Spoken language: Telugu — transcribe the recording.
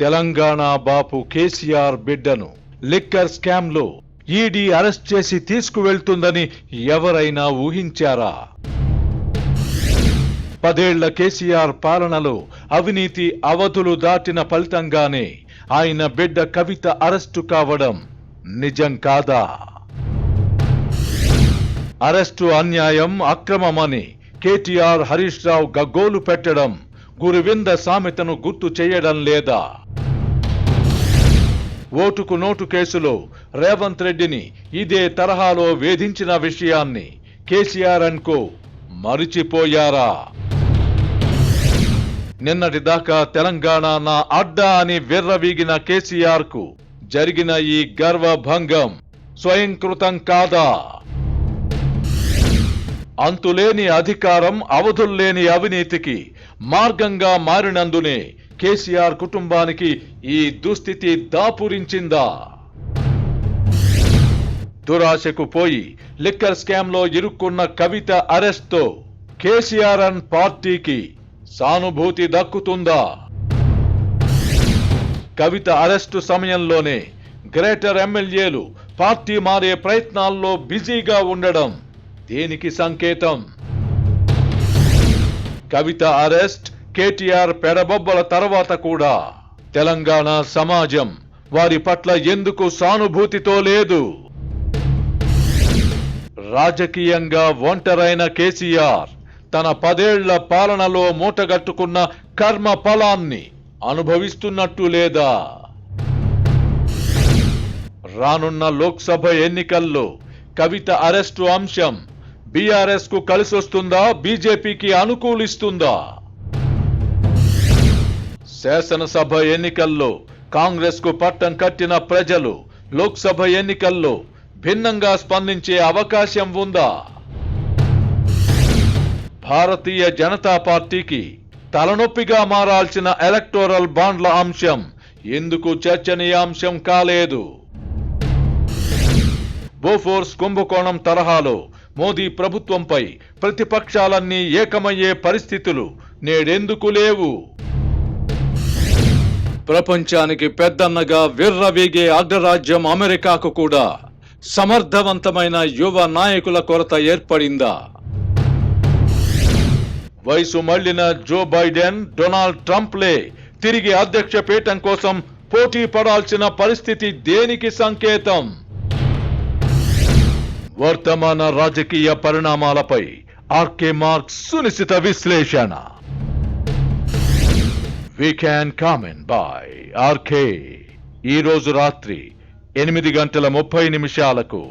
తెలంగాణ బాపు కేసీఆర్ బిడ్డను లిక్కర్ స్కామ్ లో ఈడీ అరెస్ట్ చేసి తీసుకువెళ్తుందని ఎవరైనా ఊహించారా? 10 ఏళ్ల కేసీఆర్ పాలనలో అవినీతి అవధులు దాటిన ఫలితంగానే ఆయన బిడ్డ కవిత అరెస్టు కావడం నిజం కాదా? అరెస్టు అన్యాయం, అక్రమమని కేటీఆర్, హరీష్ రావు గగ్గోలు పెట్టడం గురువింద సామెతను గుర్తు చేయడం లేదా? ఓటుకు నోటు కేసులో రేవంత్ రెడ్డిని ఇదే తరహాలో వేధించిన విషయాన్ని కేసీఆర్ అండ్ కో మరిచిపోయారా? నిన్నటిదాకా తెలంగాణ నా అడ్డా అని విర్రవీగిన కేసీఆర్ కు జరిగిన ఈ గర్వభంగం స్వయంకృతం కాదా? అంతులేని అధికారం, అవధుల్లేని అవినీతికి మార్గంగా మారినందునే కేసీఆర్ కుటుంబానికి ఈ దుస్థితి దాపురించిందా? దురాశకు పోయి లిక్కర్ స్కామ్ లో ఇరుక్కున్న కవిత అరెస్ట్ తో కేసీఆర్ అండ్ పార్టీకి సానుభూతి దక్కుతుందా? కవిత అరెస్టు సమయంలోనే గ్రేటర్ ఎమ్మెల్యేలు పార్టీ మారే ప్రయత్నాల్లో బిజీగా ఉండడం దేనికి సంకేతం? కవిత అరెస్ట్, కేటీఆర్ పెడబొబ్బల తర్వాత కూడా తెలంగాణ సమాజం వారి పట్ల ఎందుకు సానుభూతితో లేదు? రాజకీయంగా ఒంటరైన కేసీఆర్ తన 10 ఏళ్ల పాలనలో మూటగట్టుకున్న కర్మ ఫలాన్ని అనుభవిస్తున్నట్టు లేదా? రానున్న లోక్సభ ఎన్నికల్లో కవిత అరెస్టు అంశం బీఆర్ఎస్ కు కలిసొస్తుందా, బీజేపీకి అనుకూలిస్తుందా? శాసనసభ ఎన్నికల్లో కాంగ్రెస్ కు పట్టం కట్టిన ప్రజలు లోక్సభ ఎన్నికల్లో భిన్నంగా స్పందించే అవకాశం ఉందా? భారతీయ జనతా పార్టీకి తలనొప్పిగా మారాల్సిన ఎలక్టోరల్ బాండ్ల అంశం ఎందుకు చర్చనీయాంశం కాలేదు? బోఫోర్స్ కుంభకోణం తరహాలో మోదీ ప్రభుత్వంపై ప్రతిపక్షాలన్నీ ఏకమయ్యే పరిస్థితులు నేడెందుకు లేవు? ప్రపంచానికి పెద్దన్నగా విర్రవీగే అగ్రరాజ్యం అమెరికాకు కూడా సమర్థవంతమైన యువ నాయకుల కొరత ఏర్పడిందా? వయసు మళ్లిన జో బైడెన్, డొనాల్డ్ ట్రంప్లే తిరిగి అధ్యక్ష పీఠం కోసం పోటీ పడాల్సిన పరిస్థితి దేనికి సంకేతం? వర్తమాన రాజకీయ పరిణామాలపై ఆర్కే మార్క్స్ సునిశిత విశ్లేషణ. We can comment by RK. ఈ రోజు రాత్రి 8:30 నిమిషాలకు